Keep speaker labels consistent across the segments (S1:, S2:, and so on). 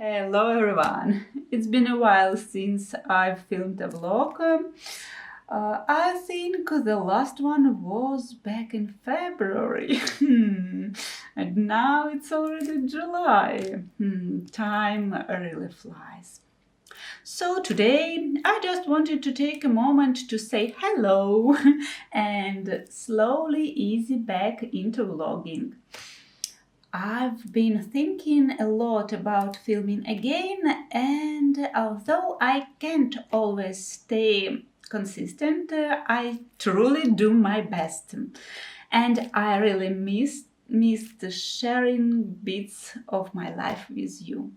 S1: Hello everyone! It's been a while since I've filmed a vlog. I think the last one was back in February. And now it's already July. Time really flies. So today I just wanted to take a moment to say hello and slowly ease back into vlogging. I've been thinking a lot about filming again, and although I can't always stay consistent, I truly do my best. And I really missed sharing bits of my life with you.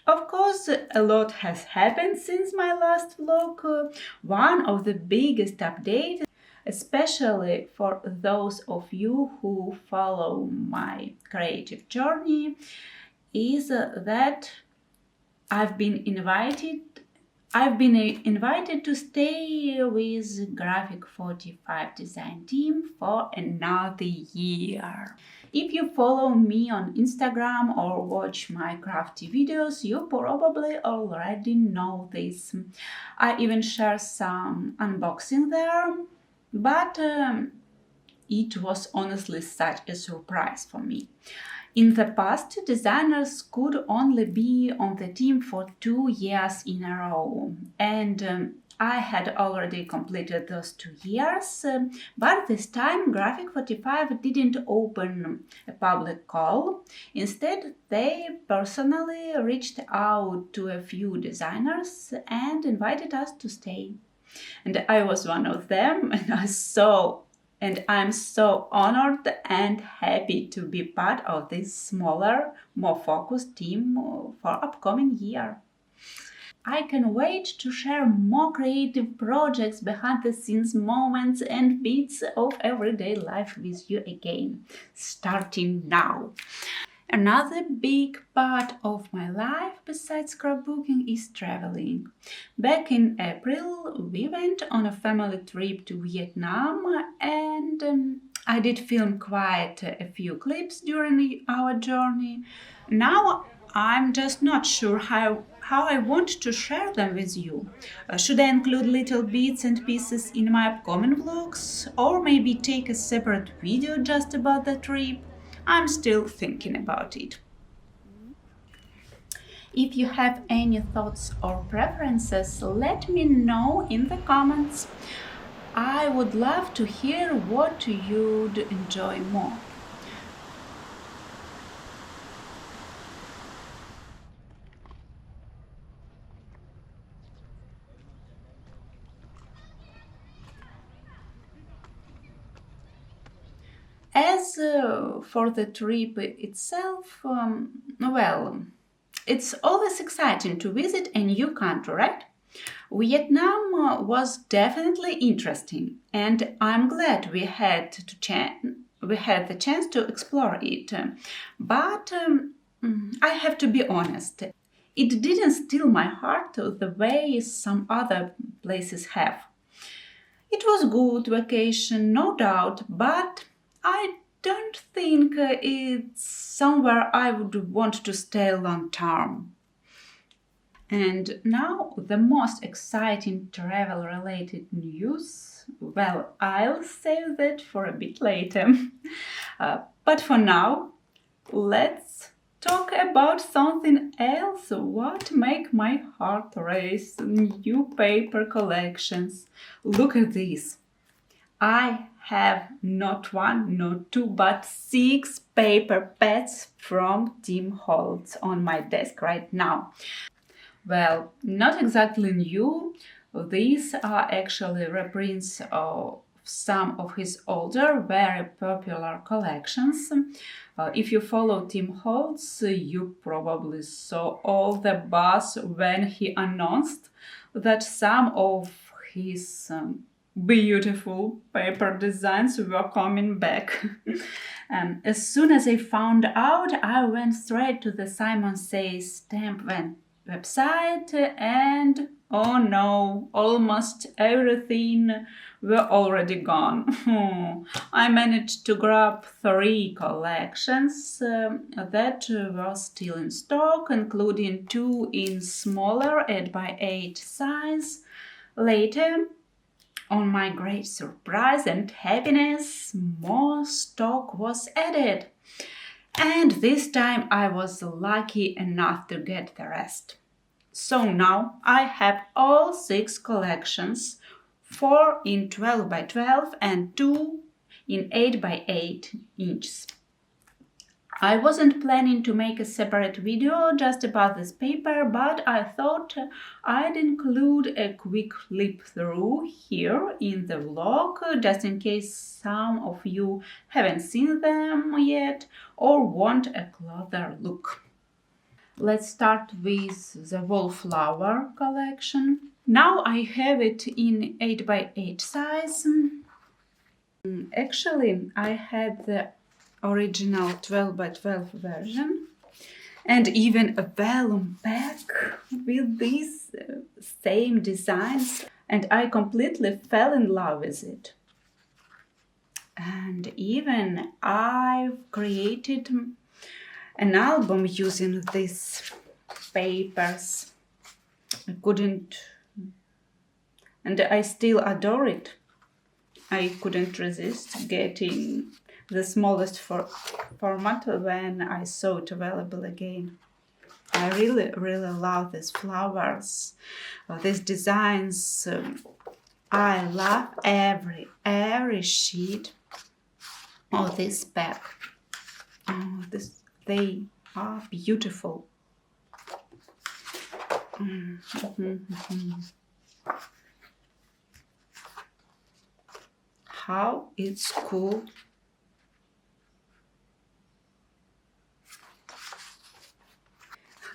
S1: Of course, a lot has happened since my last vlog. One of the biggest updates, especially for those of you who follow my creative journey, is that I've been invited to stay with Graphic 45 design team for another year. If you follow me on Instagram or watch my crafty videos, you probably already know this. I even share some unboxing there, but it was honestly such a surprise for me. In the past, designers could only be on the team for 2 years in a row, and I had already completed those 2 years, but this time Graphic 45 didn't open a public call. Instead, they personally reached out to a few designers and invited us to stay. And I was one of them, and I'm so honored and happy to be part of this smaller, more focused team for upcoming year. I can wait to share more creative projects, behind the scenes moments and bits of everyday life with you again, starting now. Another big part of my life besides scrapbooking is traveling. Back in April, we went on a family trip to Vietnam, and I did film quite a few clips during our journey. Now I'm just not sure how I want to share them with you. Should I include little bits and pieces in my upcoming vlogs, or maybe take a separate video just about the trip? I'm still thinking about it. If you have any thoughts or preferences, let me know in the comments. I would love to hear what you'd enjoy more. As for the trip itself, it's always exciting to visit a new country, right? Vietnam was definitely interesting, and I'm glad we had the chance to explore it. But I have to be honest, it didn't steal my heart the way some other places have. It was a good vacation, no doubt, but I don't think it's somewhere I would want to stay long term. And now the most exciting travel related news. Well, I'll save that for a bit later. But for now, let's talk about something else. What make my heart race? New paper collections. Look at this. I have not one, not two, but 6 paper pads from Tim Holtz on my desk right now. Well, not exactly new. These are actually reprints of some of his older, very popular collections. If you follow Tim Holtz, you probably saw all the buzz when he announced that some of his beautiful paper designs were coming back. As soon as I found out, I went straight to the Simon Says stamp website, and oh no, almost everything were already gone. I managed to grab 3 collections that were still in stock, including 2 in smaller 8x8 size. Later, on my great surprise and happiness, more stock was added. And this time I was lucky enough to get the rest. So now I have all 6 collections, 4 in 12x12 and 2 in 8x8 inches. I wasn't planning to make a separate video just about this paper, but I thought I'd include a quick flip through here in the vlog, just in case some of you haven't seen them yet or want a closer look. Let's start with the wallflower collection. Now I have it in 8x8 size. Actually, I had the original 12x12 version and even a vellum pack with these same designs, and I completely fell in love with it. And even I've created an album using these papers. I couldn't, and I still adore it. I couldn't resist getting the smallest format when I saw it available again. I really love these flowers, these designs. I love every sheet of this pack. They are beautiful. How it's cool.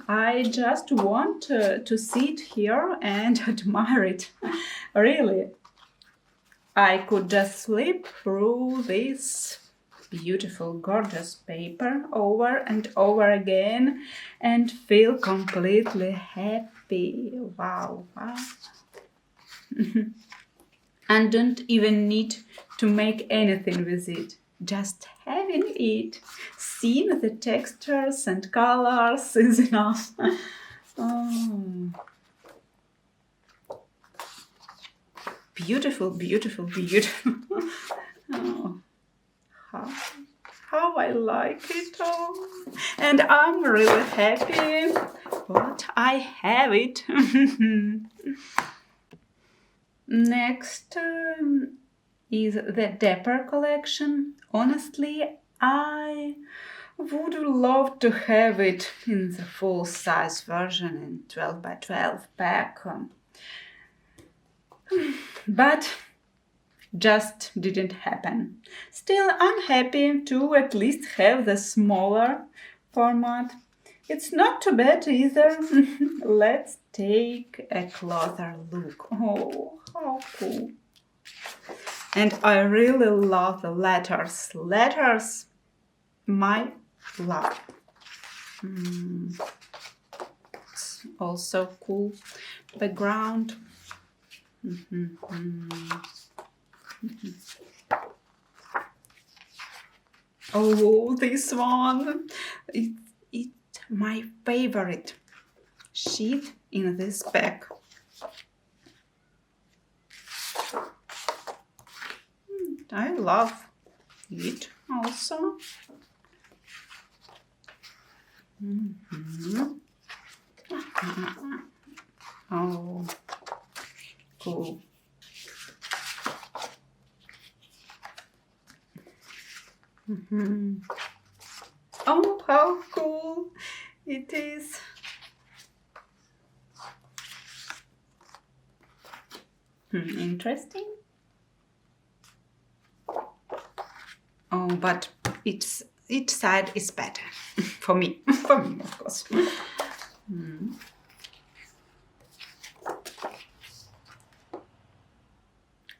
S1: I just want to sit here and admire it. Really, I could just flip through this beautiful, gorgeous paper over and over again and feel completely happy. Wow. And don't even need to make anything with it. Just having it, seeing the textures and colors is enough. Beautiful. Oh, how I like it all. And I'm really happy that I have it. Next is the Dapper collection. Honestly, I would love to have it in the full-size version in 12x12 pack, but just didn't happen. Still, I'm happy to at least have the smaller format. It's not too bad either. Let's take a closer look. Oh, how cool. And I really love the letters. Letters, my love. It's also cool background. Oh, this one. It's my favorite sheet in this pack. I love it also. Oh, cool. Oh, how cool it is. Interesting. Oh, but each side is better for me. For me, of course.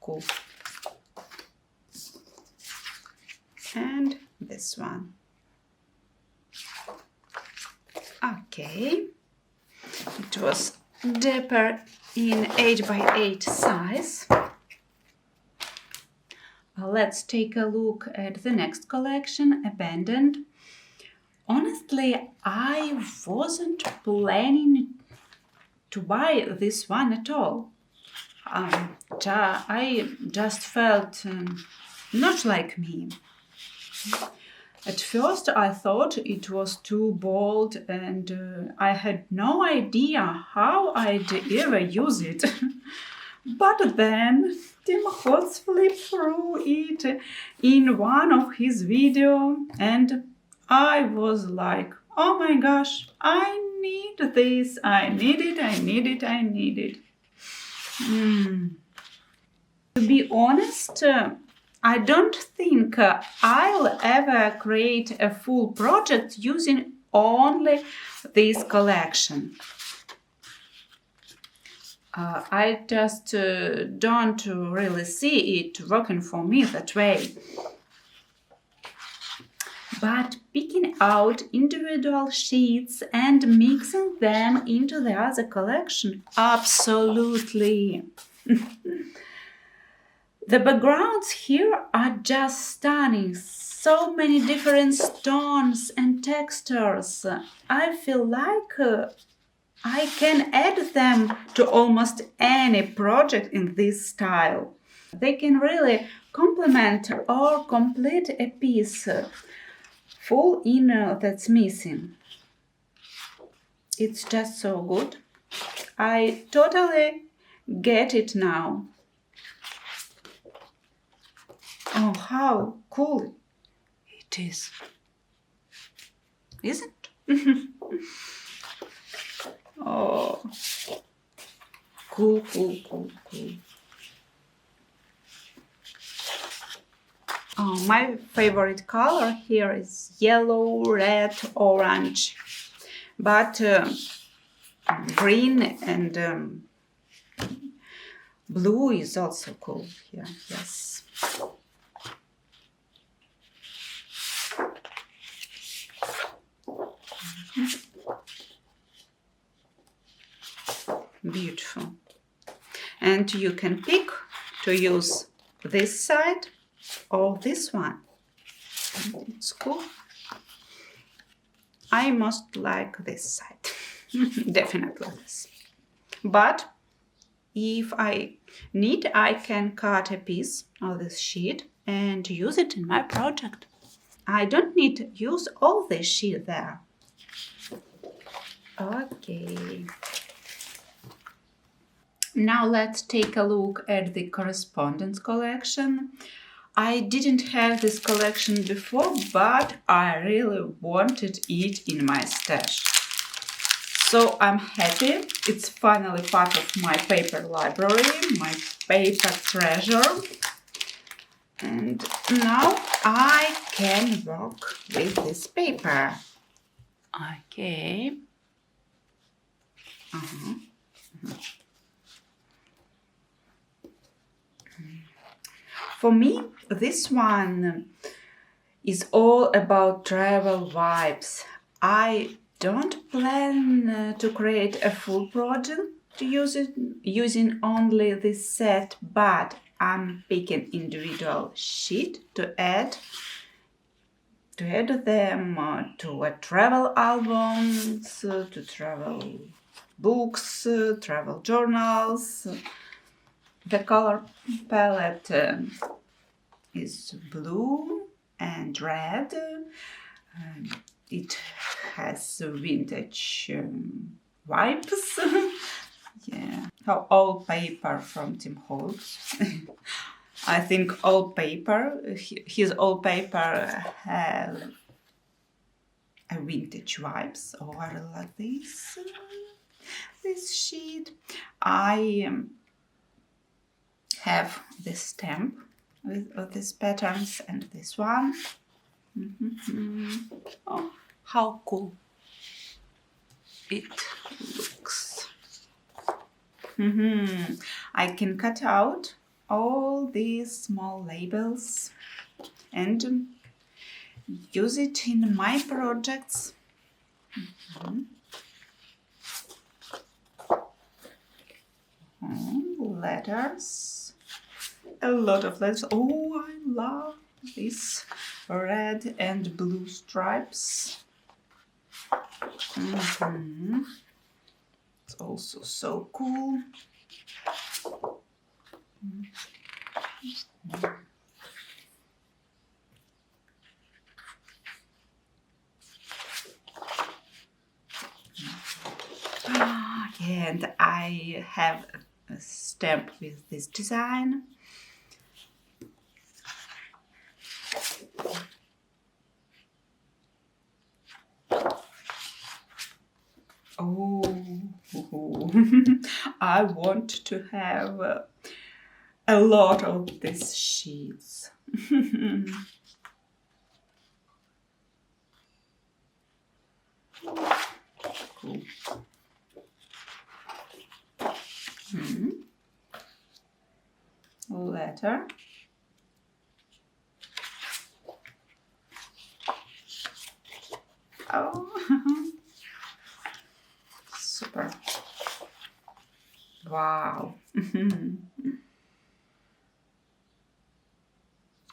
S1: Cool. And this one. Okay. It was dapper in 8 by 8 size. Let's take a look at the next collection, Abandoned. Honestly, I wasn't planning to buy this one at all. I just felt not like me. At first I thought it was too bold and I had no idea how I'd ever use it. But then Tim Holtz flipped through it in one of his videos and I was like, oh my gosh, I need this, I need it. To be honest, I don't think I'll ever create a full project using only this collection. I just don't really see it working for me that way. But picking out individual sheets and mixing them into the other collection, absolutely. The backgrounds here are just stunning. So many different tones and textures. I feel like I can add them to almost any project in this style. They can really complement or complete a piece full inner that's missing. It's just so good. I totally get it now. Oh, how cool it is. Isn't it? Oh, cool. Oh, my favorite color here is yellow, red, orange. But green and blue is also cool here, yes. Beautiful. And you can pick to use this side or this one. It's cool. I most like this side. Definitely this. But if I need, I can cut a piece of this sheet and use it in my project. I don't need to use all this sheet there. Okay. Now let's take a look at the correspondence collection. I didn't have this collection before, but I really wanted it in my stash. So I'm happy. It's finally part of my paper library, my paper treasure. And now I can work with this paper. Okay. For me, this one is all about travel vibes. I don't plan to create a full project using only this set, but I'm picking individual sheet to add them to a travel albums, to travel books, travel journals. The color palette is blue and red. It has vintage vibes. Yeah. All paper from Tim Holtz. I think all paper, his all paper have a vintage vibes. Oh, I really like this sheet. I have this stamp with these patterns and this one. Oh, how cool it looks. I can cut out all these small labels and use it in my projects. letters. A lot of letters. Oh, I love these red and blue stripes. It's also so cool. And I have a stamp with this design. Oh, I want to have a lot of these sheets. Cool. Letter. Oh, super. Wow.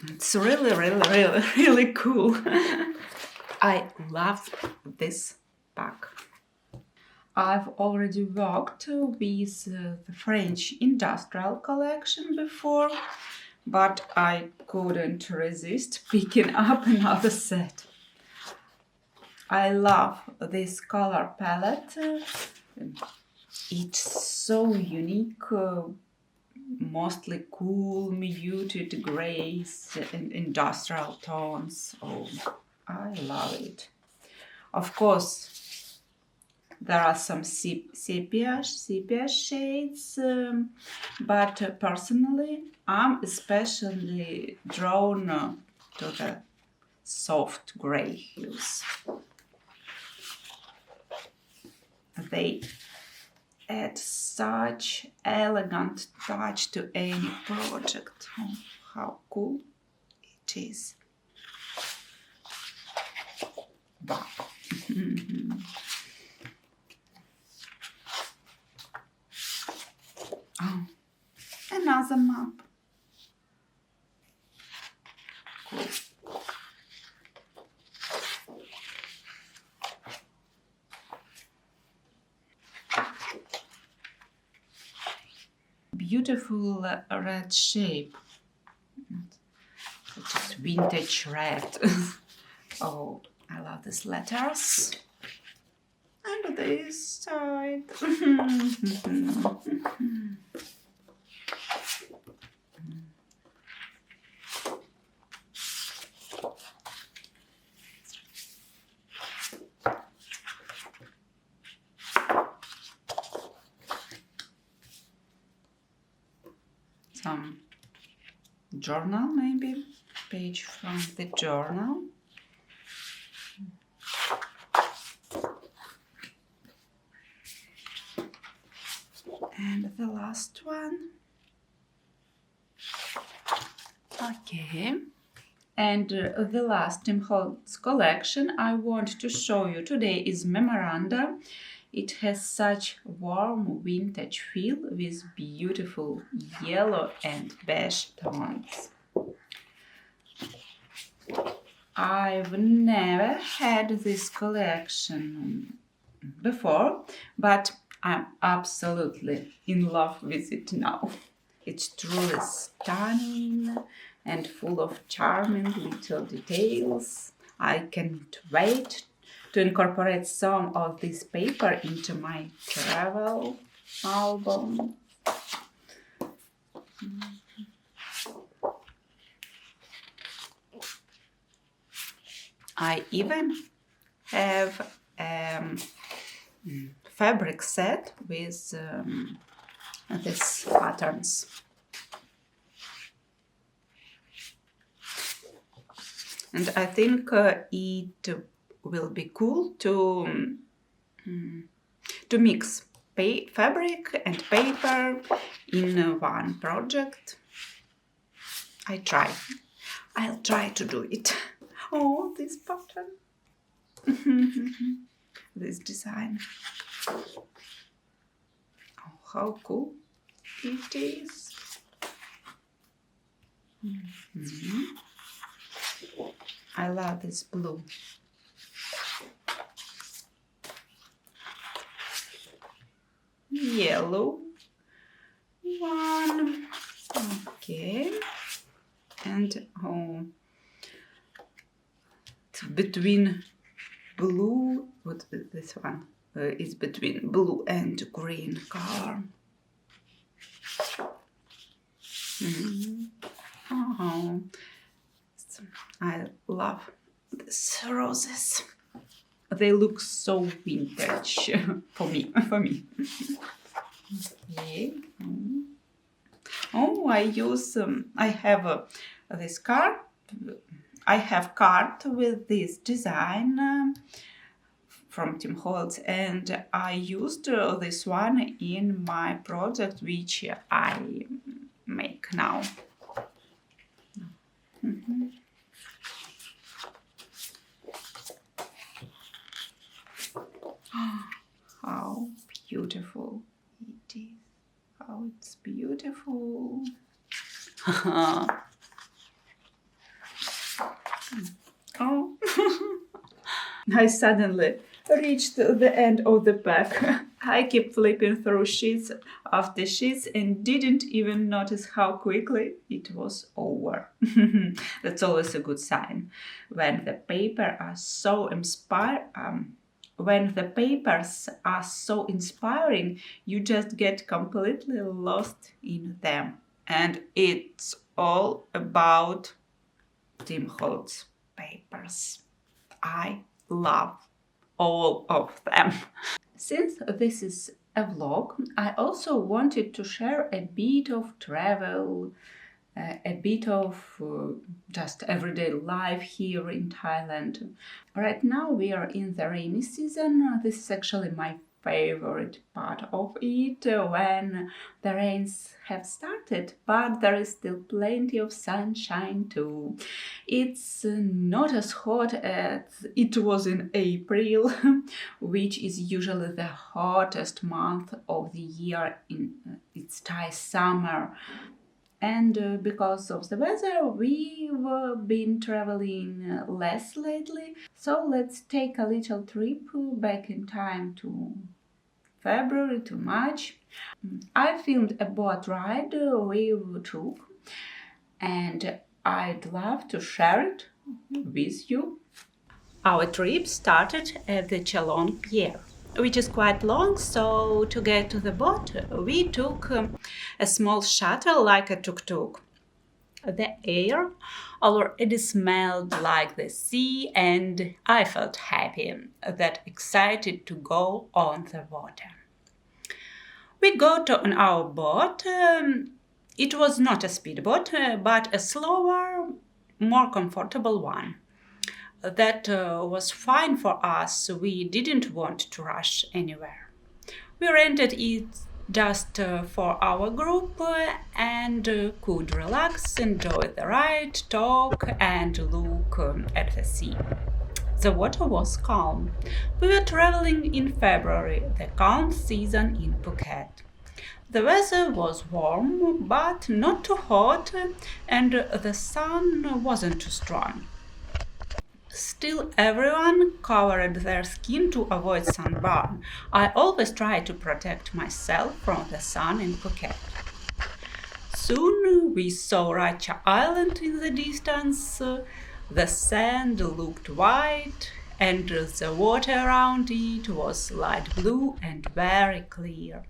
S1: It's really cool. I love this bag. I've already worked with the French industrial collection before, but I couldn't resist picking up another set. I love this color palette. It's so unique, mostly cool, muted grays and industrial tones. Oh, I love it. Of course, there are some sepia shades, but personally, I'm especially drawn to the soft gray hues. They add such elegant touch to any project. Oh, how cool it is. Wow. Oh, another map. Cool. Beautiful red shape. It is vintage red. Oh, I love these letters. And this side. Some journal, maybe page from the journal. And the last one. Okay. And the last Tim Holtz collection I want to show you today is Memoranda. It has such warm vintage feel with beautiful yellow and beige tones. I've never had this collection before, but I'm absolutely in love with it now. It's truly stunning and full of charming little details. I can't wait to incorporate some of this paper into my travel album. I even have a fabric set with these patterns. And I think it will be cool to mix fabric and paper in one project. I'll try to do it. Oh, this pattern. This design. Oh, how cool. it is. I love this blue. Yellow one. Okay. And it's between blue. What is this one? It's between blue and green color. Oh, I love these roses. They look so vintage for me. Okay. Oh, I have this card. I have card with this design from Tim Holtz, and I used this one in my project which I make now. How beautiful it is. How it's beautiful. Oh. I suddenly reached the end of the pack. I kept flipping through sheets after sheets and didn't even notice how quickly it was over. That's always a good sign. When the papers are so inspiring, you just get completely lost in them. And it's all about Tim Holtz papers. I love all of them. Since this is a vlog, I also wanted to share a bit of travel, a bit of just everyday life here in Thailand. Right now we are in the rainy season. This is actually my favorite part of it, when the rains have started, but there is still plenty of sunshine too. It's not as hot as it was in April, which is usually the hottest month of the year in its Thai summer. And because of the weather, we've been traveling less lately. So let's take a little trip back in time to February to March. I filmed a boat ride we took, and I'd love to share it with you. Our trip started at the Chalon Pier, which is quite long, so to get to the boat, we took a small shuttle like a tuk-tuk. The air already smelled like the sea, and I felt happy, that excited to go on the water. We got on our boat. It was not a speedboat, but a slower, more comfortable one. That was fine for us. We didn't want to rush anywhere. We rented it just for our group and could relax, enjoy the ride, talk and look at the sea. The water was calm. We were traveling in February, the calm season in Phuket. The weather was warm but not too hot, and the sun wasn't too strong. Still, everyone covered their skin to avoid sunburn. I always try to protect myself from the sun in Phuket. Soon we saw Racha Island in the distance. The sand looked white, and the water around it was light blue and very clear.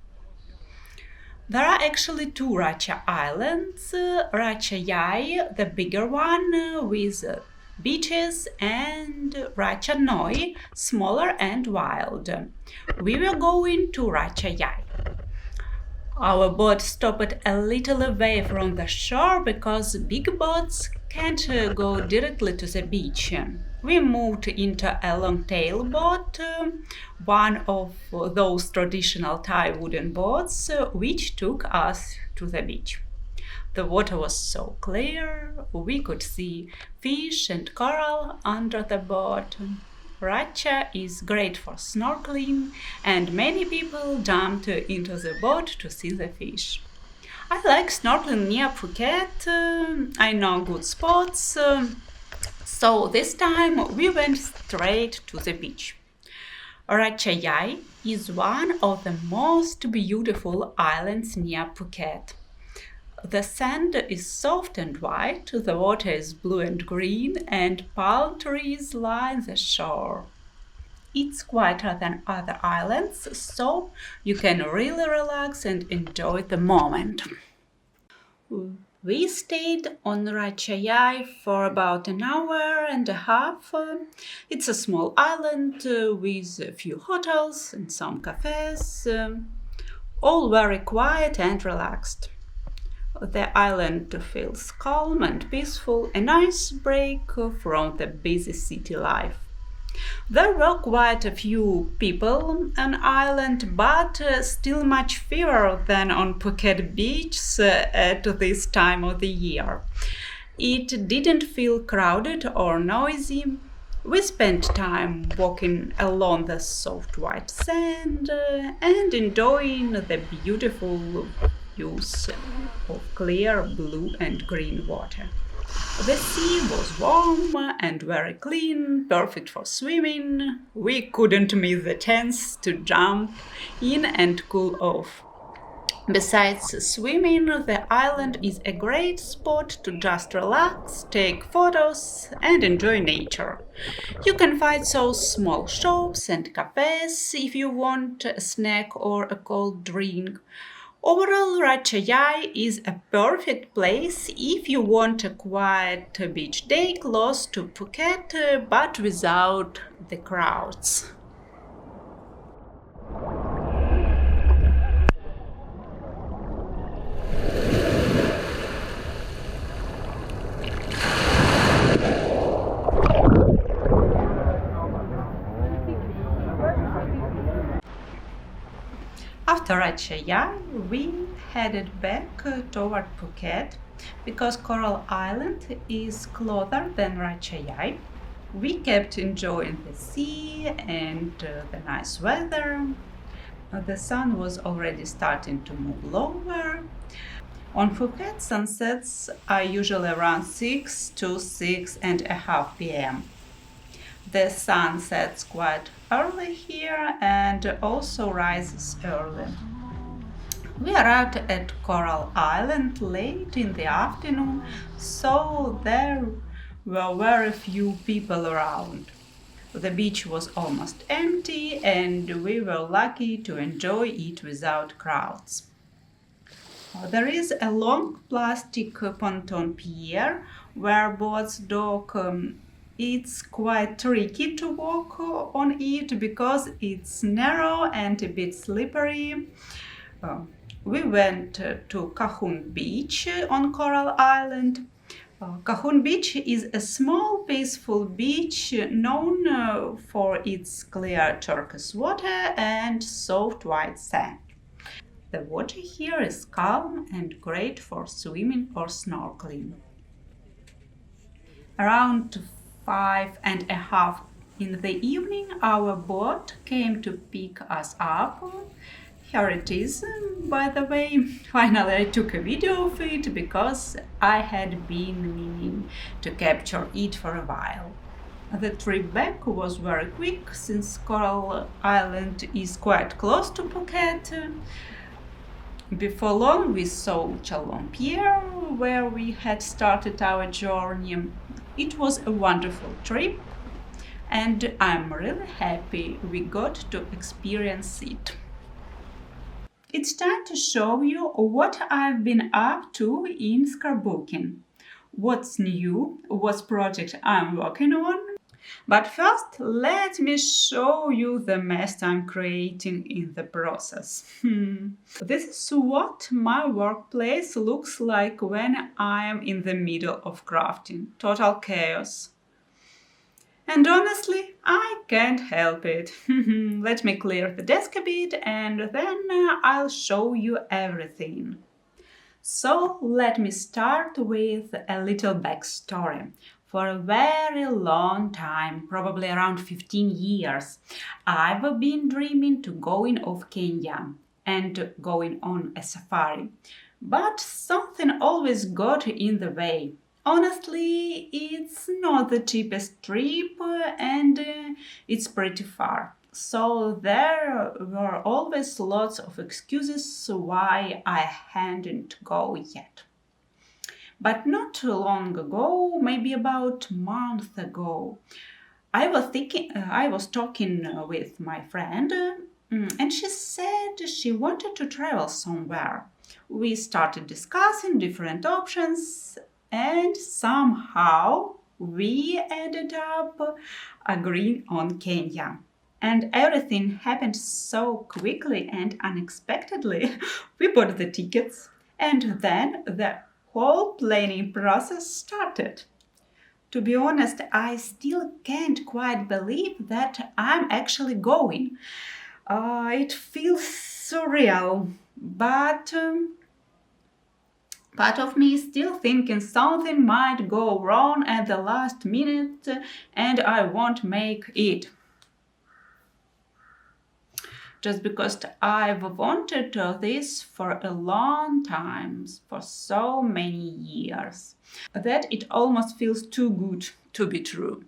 S1: There are actually two Racha Islands, Racha Yai, the bigger one, with beaches, and Racha Noi, smaller and wild. We were going to Racha Yai. Our boat stopped a little away from the shore because big boats can't go directly to the beach. We moved into a long-tail boat, one of those traditional Thai wooden boats, which took us to the beach. The water was so clear, we could see fish and coral under the boat. Racha is great for snorkeling, and many people jumped into the boat to see the fish. I like snorkeling near Phuket. I know good spots. So this time we went straight to the beach. Racha is one of the most beautiful islands near Phuket. The sand is soft and white, the water is blue and green, and palm trees line the shore. It's quieter than other islands, so you can really relax and enjoy the moment. We stayed on Racha for about an hour and a half. It's a small island with a few hotels and some cafes, all very quiet and relaxed. The island feels calm and peaceful, a nice break from the busy city life. There were quite a few people on island, but still much fewer than on Phuket Beach at this time of the year. It didn't feel crowded or noisy. We spent time walking along the soft white sand and enjoying the beautiful views of clear blue and green water. The sea was warm and very clean, perfect for swimming. We couldn't miss the chance to jump in and cool off. Besides swimming, the island is a great spot to just relax, take photos, and enjoy nature. You can find those small shops and cafes if you want a snack or a cold drink. Overall, Racha is a perfect place if you want a quiet beach day close to Phuket but without the crowds. After Racha, we headed back toward Phuket because Coral Island is closer than Racha. We kept enjoying the sea and the nice weather. The sun was already starting to move lower. On Phuket, sunsets are usually around 6 to 6:30 p.m. The sun sets quite early here and also rises early. We arrived at Coral Island late in the afternoon, so there were very few people around. The beach was almost empty and we were lucky to enjoy it without crowds. There is a long plastic pontoon pier where boats dock. It's quite tricky to walk on it because it's narrow and a bit slippery. We went to Kahun Beach on Coral Island. Kahun Beach is a small, peaceful beach known for its clear turquoise water and soft white sand. The water here is calm and great for swimming or snorkeling. Around 5:30 in the evening, our boat came to pick us up. Here it is, by the way. Finally, I took a video of it because I had been meaning to capture it for a while. The trip back was very quick since Coral Island is quite close to Phuket. Before long, we saw Chalon Pier, where we had started our journey. It was a wonderful trip, and I'm really happy we got to experience it. It's time to show you what I've been up to in scrapbooking. What's new, what project I'm working on. But first, let me show you the mess I'm creating in the process. This is what my workplace looks like when I'm in the middle of crafting. Total chaos. And honestly, I can't help it. Let me clear the desk a bit and then I'll show you everything. So let me start with a little backstory. For a very long time, probably around 15 years, I've been dreaming to go in of Kenya. and going on a safari. But something always got in the way. Honestly, it's not the cheapest trip and it's pretty far. So there were always lots of excuses why I hadn't go yet. But not too long ago, maybe about a month ago, I was talking with my friend, and she said she wanted to travel somewhere. We started discussing different options, and somehow we ended up agreeing on Kenya. And everything happened so quickly and unexpectedly. We bought the tickets, and then the whole planning process started. To be honest, I still can't quite believe that I'm actually going. It feels surreal, but part of me is still thinking something might go wrong at the last minute and I won't make it. Just because I've wanted this for a long time, for so many years, that it almost feels too good to be true.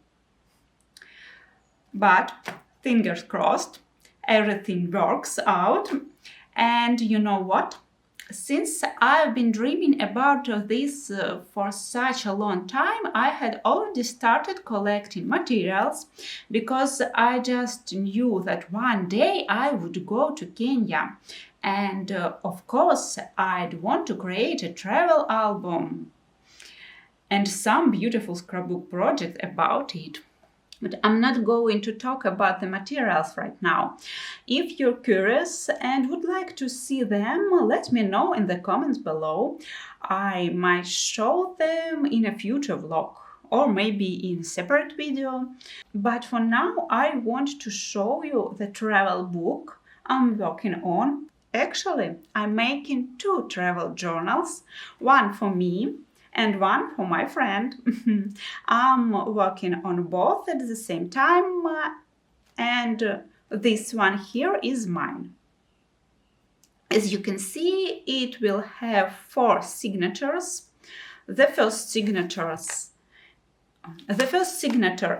S1: But fingers crossed, everything works out. And you know what? Since I've been dreaming about this for such a long time, I had already started collecting materials because I just knew that one day I would go to Kenya. And of course, I'd want to create a travel album and some beautiful scrapbook project about it. But I'm not going to talk about the materials right now. If you're curious and would like to see them, let me know in the comments below. I might show them in a future vlog or maybe in a separate video. But for now, I want to show you the travel book I'm working on. Actually, I'm making 2 travel journals, one for me and one for my friend. I'm working on both at the same time, and this one here is mine. As you can see, it will have 4 signatures. The first signature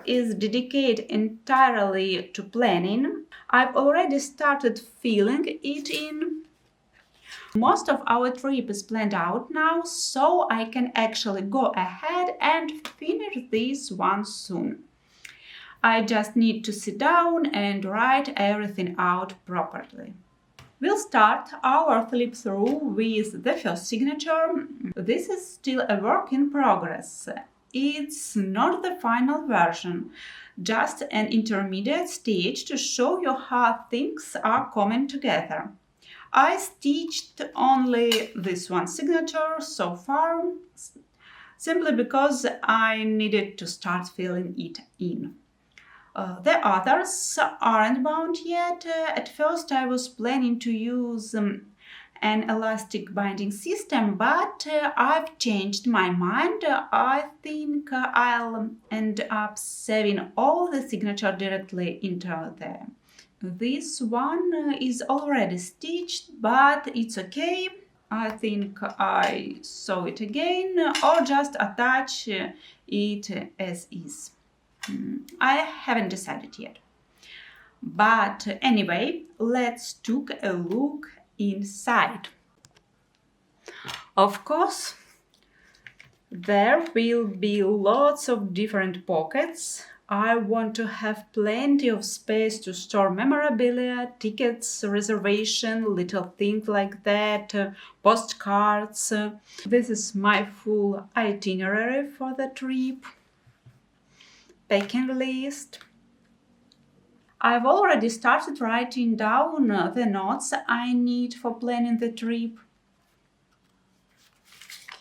S1: is dedicated entirely to planning. I've already started filling it in. Most of our trip is planned out now, so I can actually go ahead and finish this one soon. I just need to sit down and write everything out properly. We'll start our flip through with the first signature. This is still a work in progress. It's not the final version, just an intermediate stage to show you how things are coming together. I stitched only this one signature so far, simply because I needed to start filling it in. The others aren't bound yet. At first I was planning to use an elastic binding system, but I've changed my mind. I think I'll end up saving all the signature directly into there. This one is already stitched, but it's okay. I think I sew it again or just attach it as is. I haven't decided yet. But anyway, let's take a look inside. Of course, there will be lots of different pockets. I want to have plenty of space to store memorabilia, tickets, reservation, little things like that, postcards. This is my full itinerary for the trip. Packing list. I've already started writing down the notes I need for planning the trip.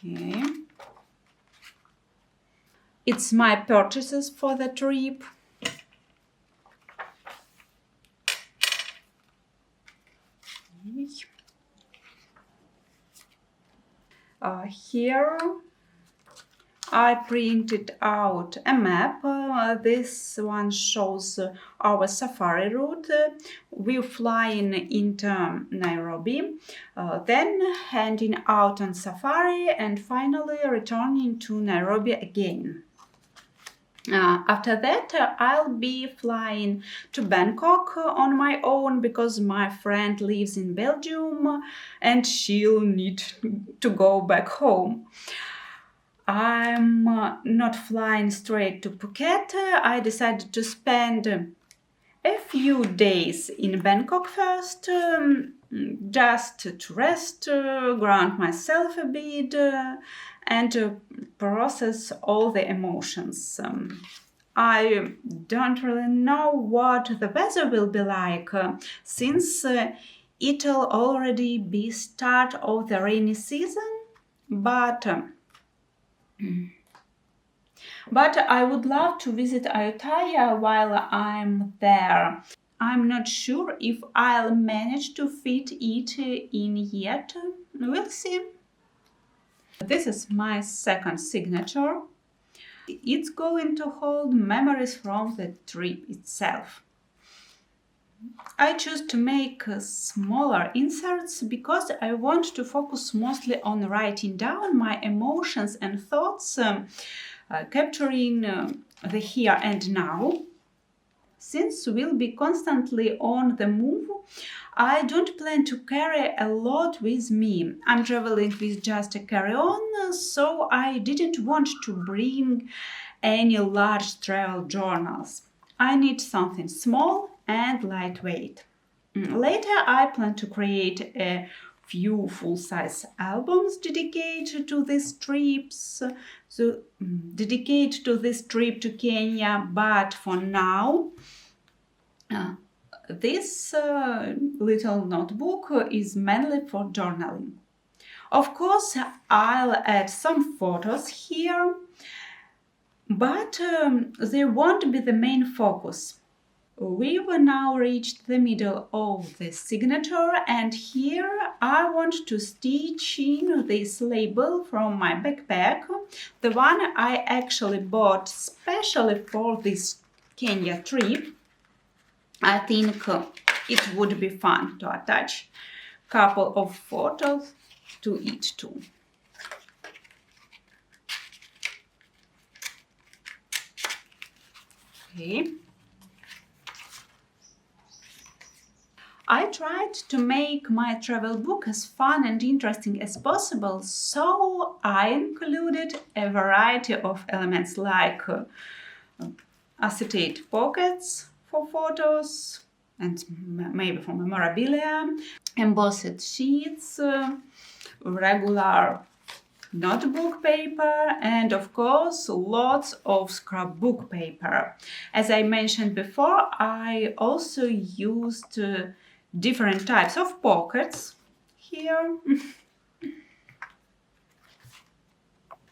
S1: Okay. It's my purchases for the trip. Here I printed out a map. This one shows our safari route. We're flying into Nairobi, then heading out on safari and finally returning to Nairobi again. After that, I'll be flying to Bangkok on my own because my friend lives in Belgium and she'll need to go back home. I'm not flying straight to Phuket. I decided to spend a few days in Bangkok first, just to rest, ground myself a bit, and process all the emotions. I don't really know what the weather will be like, since it'll already be start of the rainy season, but I would love to visit Ayutthaya while I'm there. I'm not sure if I'll manage to fit it in yet. We'll see. This is my second signature. It's going to hold memories from the trip itself. I choose to make smaller inserts because I want to focus mostly on writing down my emotions and thoughts, capturing the here and now. Since we'll be constantly on the move, I don't plan to carry a lot with me. I'm traveling with just a carry-on, so I didn't want to bring any large travel journals. I need something small and lightweight. Later, I plan to create a few full-size albums dedicated to these trips, dedicated to this trip to Kenya. But for now, this little notebook is mainly for journaling. Of course, I'll add some photos here, but they won't be the main focus. We've now reached the middle of the signature, and here I want to stitch in this label from my backpack, the one I actually bought specially for this Kenya trip. I think it would be fun to attach a couple of photos to it too. Okay. I tried to make my travel book as fun and interesting as possible, so I included a variety of elements like acetate pockets for photos and maybe for memorabilia, embossed sheets, regular notebook paper, and of course lots of scrapbook paper. As I mentioned before, I also used different types of pockets here.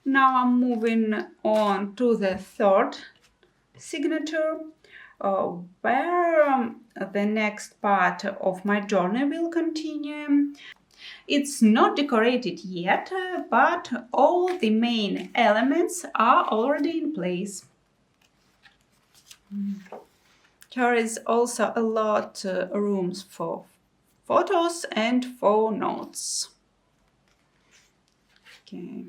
S1: Now I'm moving on to the third signature, where the next part of my journey will continue. It's not decorated yet, but all the main elements are already in place. There is also a lot of rooms for photos and for notes. Okay.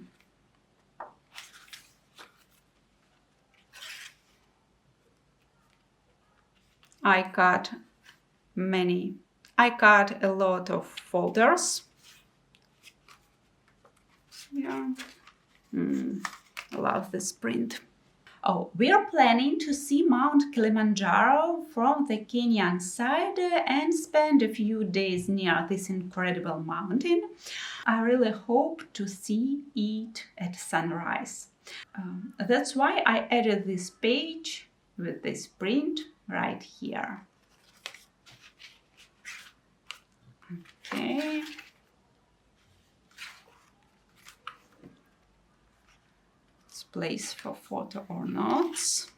S1: I cut a lot of folders. Yeah. Love this print. Oh, we are planning to see Mount Kilimanjaro from the Kenyan side and spend a few days near this incredible mountain. I really hope to see it at sunrise. That's why I added this page with this print right here. Okay. Place for photo or notes.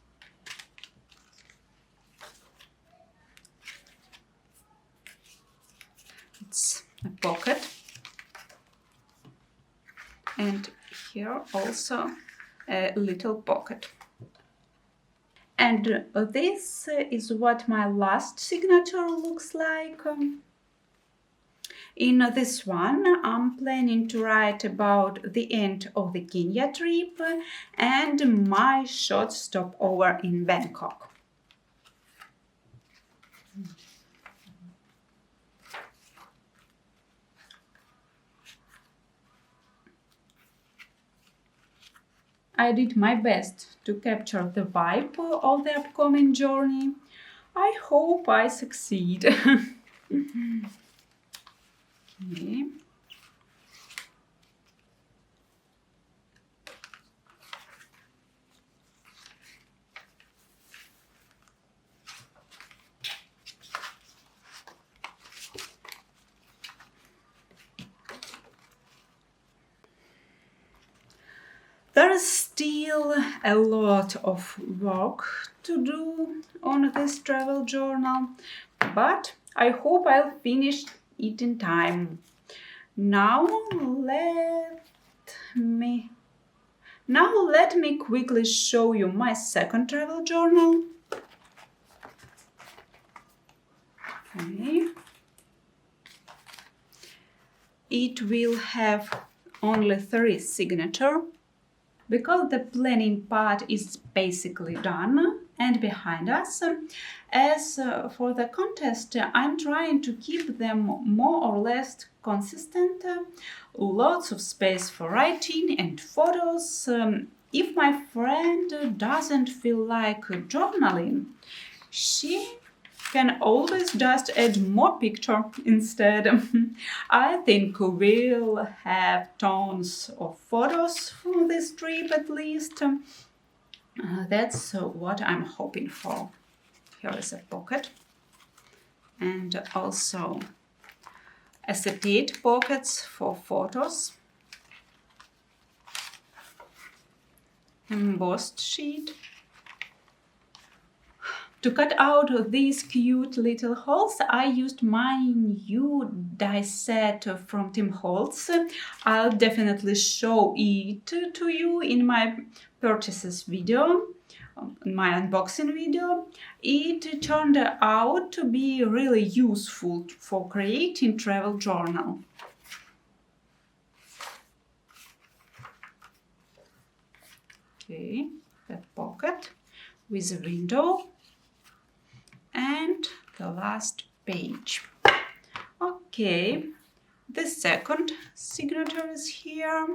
S1: It's a pocket, and here also a little pocket. And this is what my last signature looks like. In this one, I'm planning to write about the end of the Kenya trip and my short stopover in Bangkok. I did my best to capture the vibe of the upcoming journey. I hope I succeed. Okay. There is still a lot of work to do on this travel journal, but I hope I'll finish it in time. Now let me quickly show you my second travel journal. Okay. It will have only 3 signatures because the planning part is basically done and behind us. As for the contest, I'm trying to keep them more or less consistent. Lots of space for writing and photos. If my friend doesn't feel like journaling, she can always just add more picture instead. I think we'll have tons of photos from this trip at least. That's what I'm hoping for. Here is a pocket and also acetate pockets for photos. Embossed sheet. To cut out these cute little holes, I used my new die set from Tim Holtz. I'll definitely show it to you in my purchases video, my unboxing video. It turned out to be really useful for creating travel journal. Okay, that pocket with a window. And the last page. Okay, the second signature is here.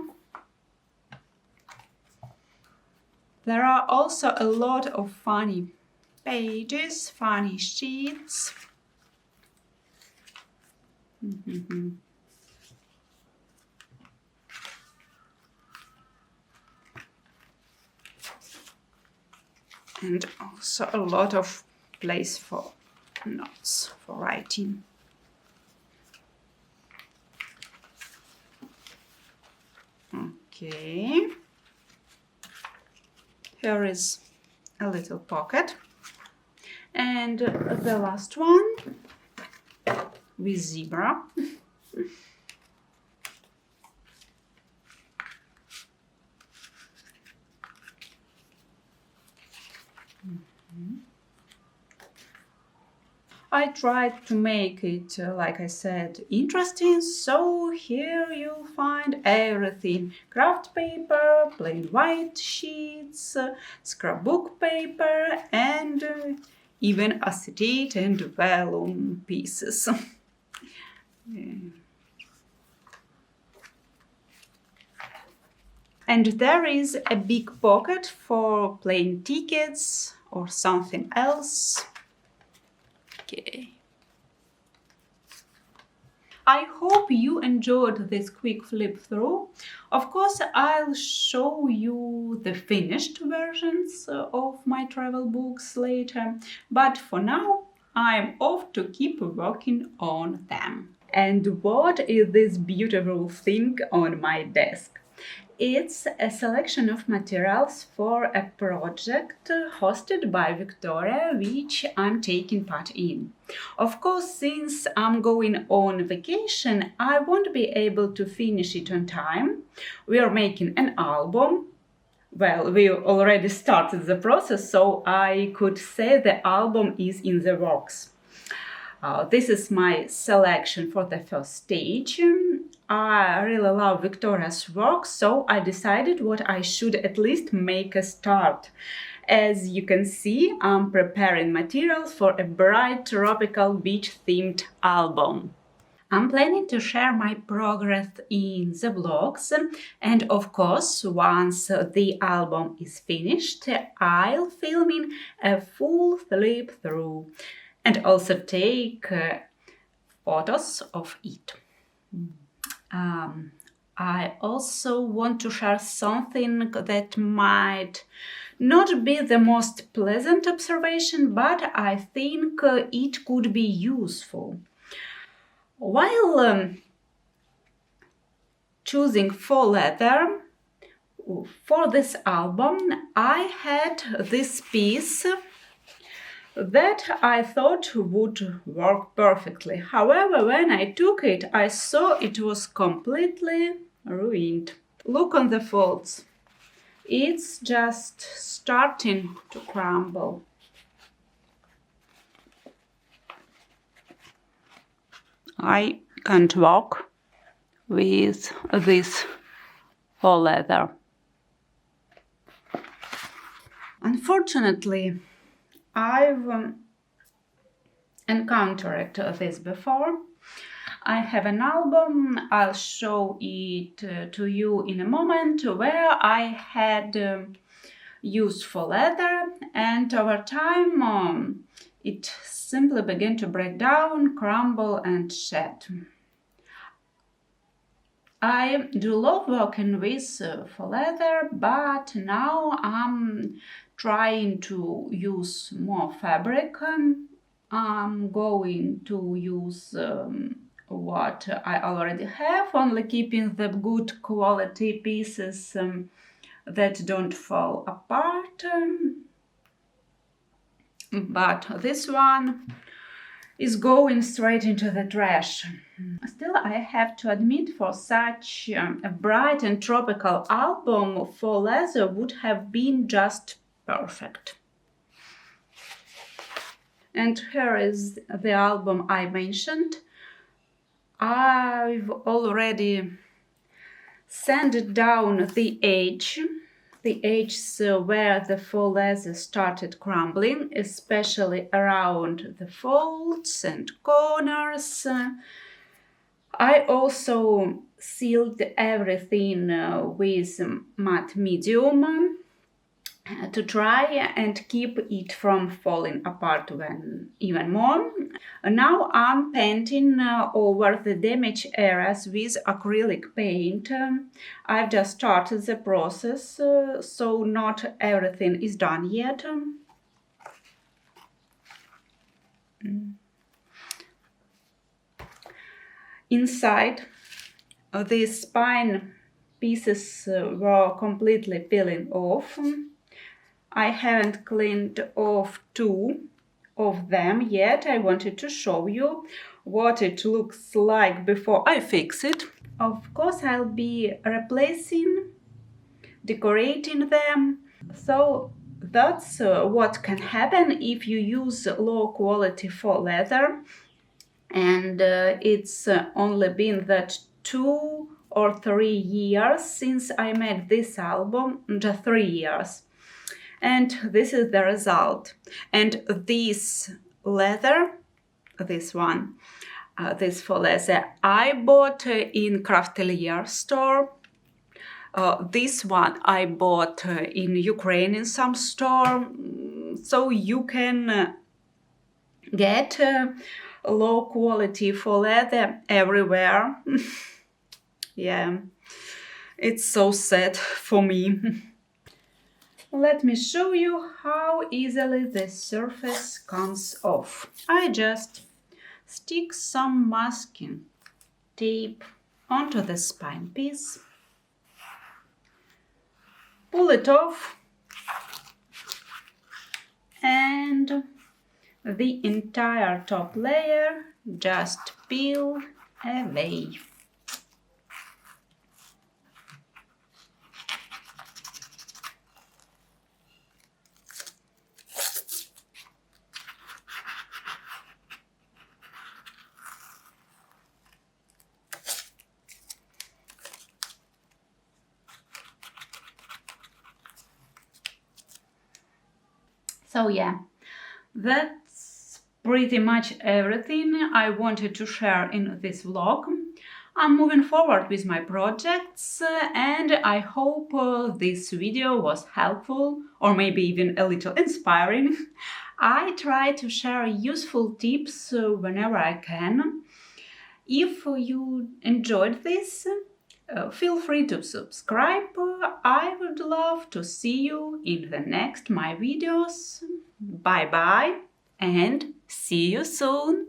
S1: There are also a lot of funny pages, funny sheets. And also a lot of place for notes, for writing. Okay. Here is a little pocket. And the last one with zebra. I tried to make it, like I said, interesting, so here you'll find everything. Craft paper, plain white sheets, scrapbook paper, and even acetate and vellum pieces. And there is a big pocket for plane tickets or something else. Okay. I hope you enjoyed this quick flip through. Of course, I'll show you the finished versions of my travel books later, but for now, I'm off to keep working on them. And what is this beautiful thing on my desk? It's a selection of materials for a project hosted by Victoria, which I'm taking part in. Of course, since I'm going on vacation, I won't be able to finish it on time. We are making an album. Well, we already started the process, so I could say the album is in the works. This is my selection for the first stage. I really love Victoria's work, so I decided what I should at least make a start. As you can see, I'm preparing materials for a bright tropical beach-themed album. I'm planning to share my progress in the blogs, and of course, once the album is finished, I'll film in a full flip through and also take photos of it. I also want to share something that might not be the most pleasant observation, but I think it could be useful. While choosing faux leather for this album, I had this piece that I thought would work perfectly. However, when I took it, I saw it was completely ruined. Look on the folds. It's just starting to crumble. I can't walk with this faux leather. Unfortunately, I've encountered this before. I have an album, I'll show it to you in a moment, where I had used faux leather, and over time it simply began to break down, crumble and shed. I do love working with faux leather, but now I'm trying to use more fabric. I'm going to use what I already have, only keeping the good quality pieces that don't fall apart. But this one is going straight into the trash. Still, I have to admit, for such a bright and tropical album, faux leather would have been just perfect. And here is the album I mentioned. I've already sanded down the edges where the faux leather started crumbling, especially around the folds and corners. I also sealed everything with matte medium to try and keep it from falling apart even more. Now I'm painting over the damaged areas with acrylic paint. I've just started the process, so not everything is done yet. Inside, these spine pieces were completely peeling off. I haven't cleaned off two of them yet. I wanted to show you what it looks like before I fix it. Of course, I'll be replacing, decorating them. So that's what can happen if you use low quality faux leather. And it's only been that 2 or 3 years since I made this album, just 3 years. And this is the result. And this leather, this one, this faux leather, I bought in Craftelier store. This one I bought in Ukraine in some store. So you can get low quality faux leather everywhere. Yeah, it's so sad for me. Let me show you how easily the surface comes off. I just stick some masking tape onto the spine piece, pull it off, and the entire top layer just peel away. So yeah, that's pretty much everything I wanted to share in this vlog. I'm moving forward with my projects and I hope this video was helpful or maybe even a little inspiring. I try to share useful tips whenever I can. If you enjoyed this, feel free to subscribe. I would love to see you in the next my videos. Bye bye and see you soon!